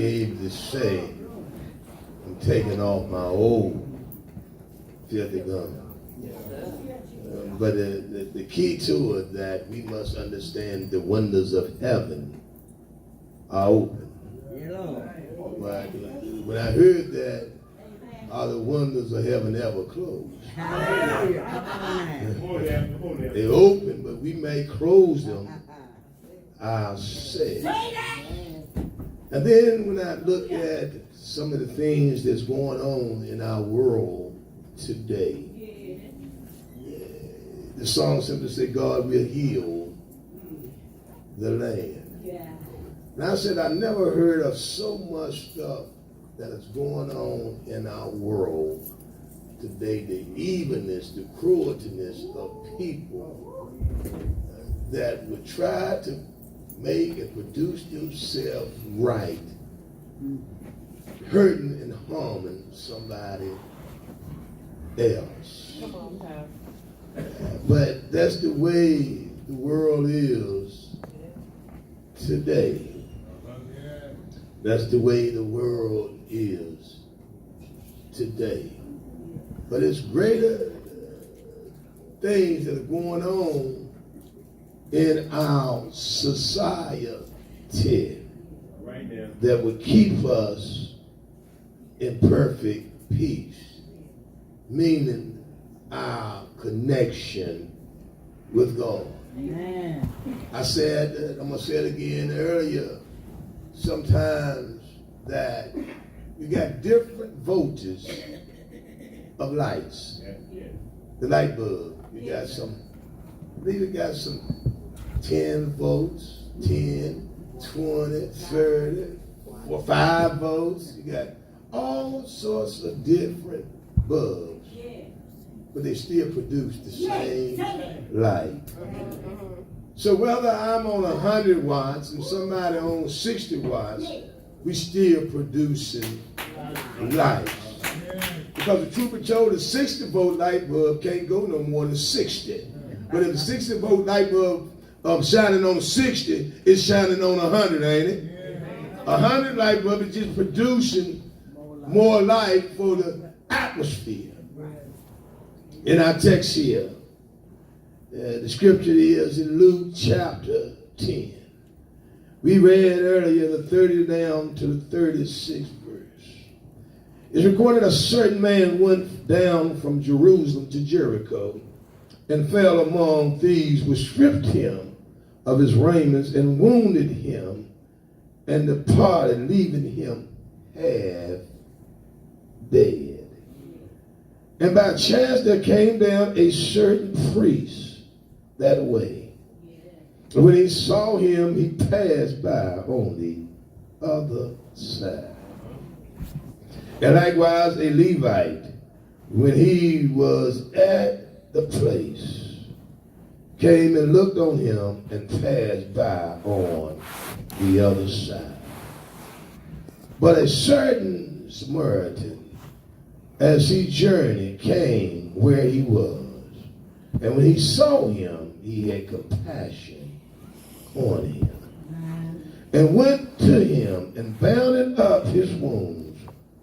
able to say, I'm taking off my old filthy garment. But the key to it that we must understand the windows of heaven are open. But when I heard that, are the windows of heaven ever closed? They open, but we may close them ourselves. And then when I look at some of the things that's going on in our world today, the song simply said, God will heal the land. And I said, I never heard of so much stuff that is going on in our world today, the evenness, the crueltiness of people that would try to make and produce themselves right, hurting and harming somebody else. But that's the way the world is today. That's the way the world is today. But it's greater things that are going on in our society that would keep us in perfect peace, meaning our connection with God. Amen. I said, I'm going to say it again earlier, sometimes that you got different voltages of lights. The light bulb, you got some, I believe you got some 10 volts, 10, 20, 30, or 5 volts. You got all sorts of different bulbs, but they still produce the same light. So whether I'm on 100 watts and somebody on 60 watts, we still producing light. Because the truth be told, a 60 volt light bulb can't go no more than 60. But if a 60 volt light bulb shining on 60, it's shining on 100, ain't it? 100 light bulb is just producing more light for the atmosphere. In our text here, the scripture is in Luke chapter 10. We read earlier the 30 down to the 36th verse. It's recorded a certain man went down from Jerusalem to Jericho and fell among thieves which stripped him of his raiments and wounded him and departed, leaving him half dead. And by chance there came down a certain priest that way. And when he saw him, he passed by on the other side. And likewise a Levite, when he was at the place, came and looked on him and passed by on the other side. But a certain Samaritan, as he journeyed, came where he was. And when he saw him, he had compassion on him, and went to him and bound up his wounds,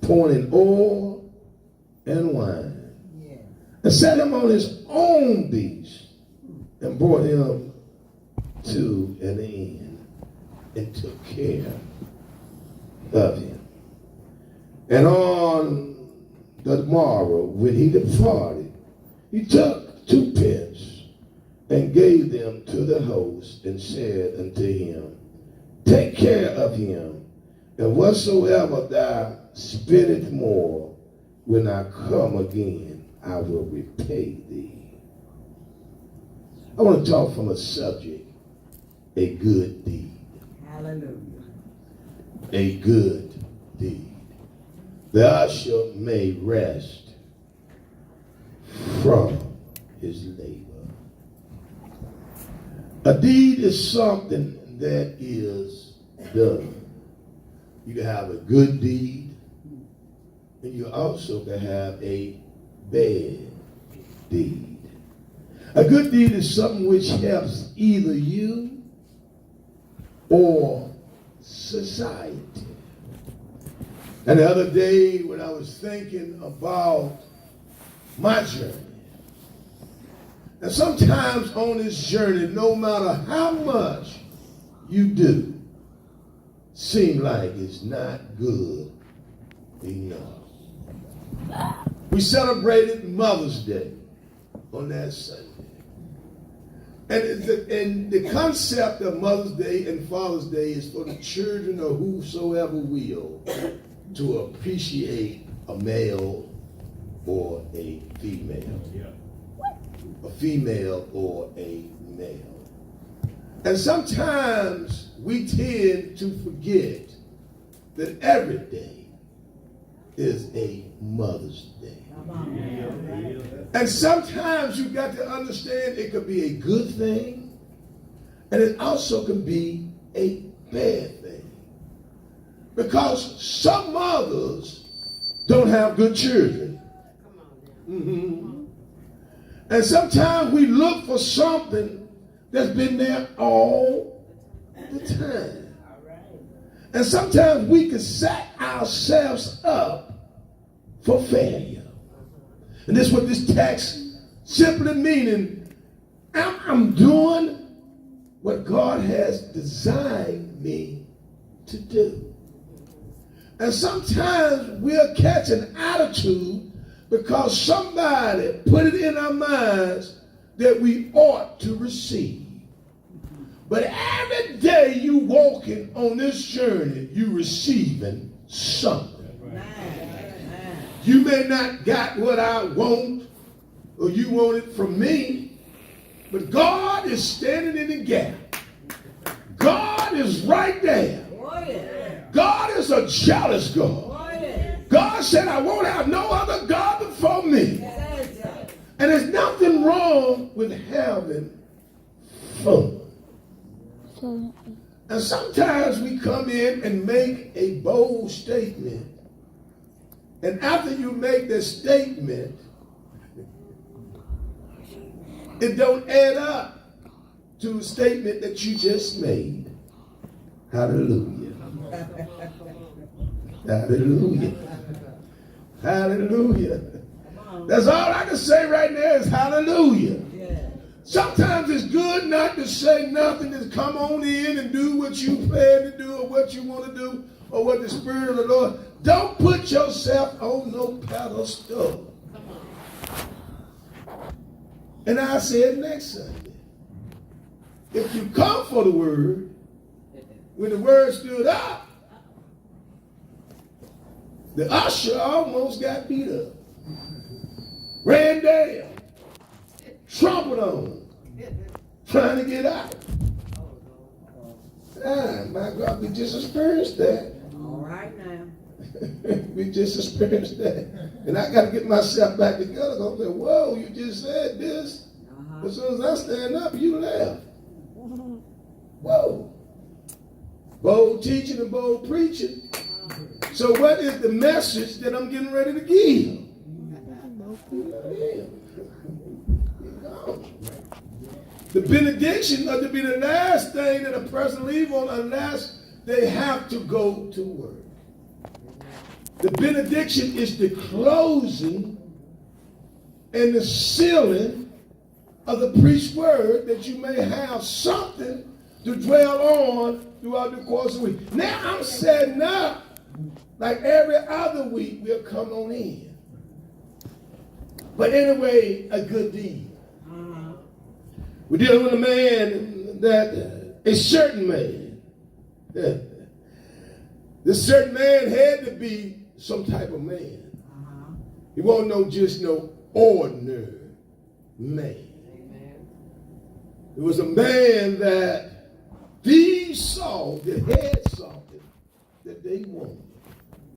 pouring oil and wine, and set him on his own beast, and brought him to an inn, and took care of him. And on the morrow, when he departed, he took 2 pence and gave them to the host, and said unto him, take care of him, and whatsoever thou spendest more, when I come again, I will repay thee. I want to talk from a subject, a good deed. Hallelujah. A good deed. The usher may rest from his labor. A deed is something that is done. You can have a good deed, and you also can have a bad deed. A good deed is something which helps either you or society. And the other day when I was thinking about my journey, and sometimes on this journey, no matter how much you do, seem like it's not good enough. We celebrated Mother's Day on that Sunday. And the concept of Mother's Day and Father's Day is for the children or whosoever will to appreciate a male or a female. A female or a male. And sometimes we tend to forget that every day is a Mother's Day. And sometimes you got to understand it could be a good thing, and it also can be a bad thing. Because some mothers don't have good children. Mm-hmm. And sometimes we look for something that's been there all the time. And sometimes we can set ourselves up for failure. And this is what this text simply meaning. I'm doing what God has designed me to do. And sometimes we'll catch an attitude because somebody put it in our minds that we ought to receive. But every day you walking on this journey, you receiving something. You may not got what I want, or you want it from me, but God is standing in the gap. God is right there. God is a jealous God. God said, I won't have no other God before me. And there's nothing wrong with having fun. And sometimes we come in and make a bold statement. And after you make that statement, it don't add up to a statement that you just made. Hallelujah. Hallelujah. Hallelujah. That's all I can say right now is hallelujah. Sometimes it's good not to say nothing, just come on in and do what you plan to do or what you want to do or what the Spirit of the Lord. Don't put yourself on no pedestal. And I said next Sunday, if you come for the word, when the word stood up, the usher almost got beat up. Ran down, trampled on, trying to get out. My God, we just experienced that. All right now. We just experienced that. And I got to get myself back together. I'm like, whoa, you just said this. As soon as I stand up, you left. Whoa. Bold teaching and bold preaching. So what is the message that I'm getting ready to give? The benediction ought to be the last thing that a person leave on unless they have to go to work. The benediction is the closing and the sealing of the preached word that you may have something to dwell on throughout the course of the week. Now I'm setting up like every other week we'll come on in. But anyway, a good deed. We're dealing with a man that, a certain man. This certain man had to be some type of man. He wasn't just no ordinary man. It was a man that these saw that had something that they wanted.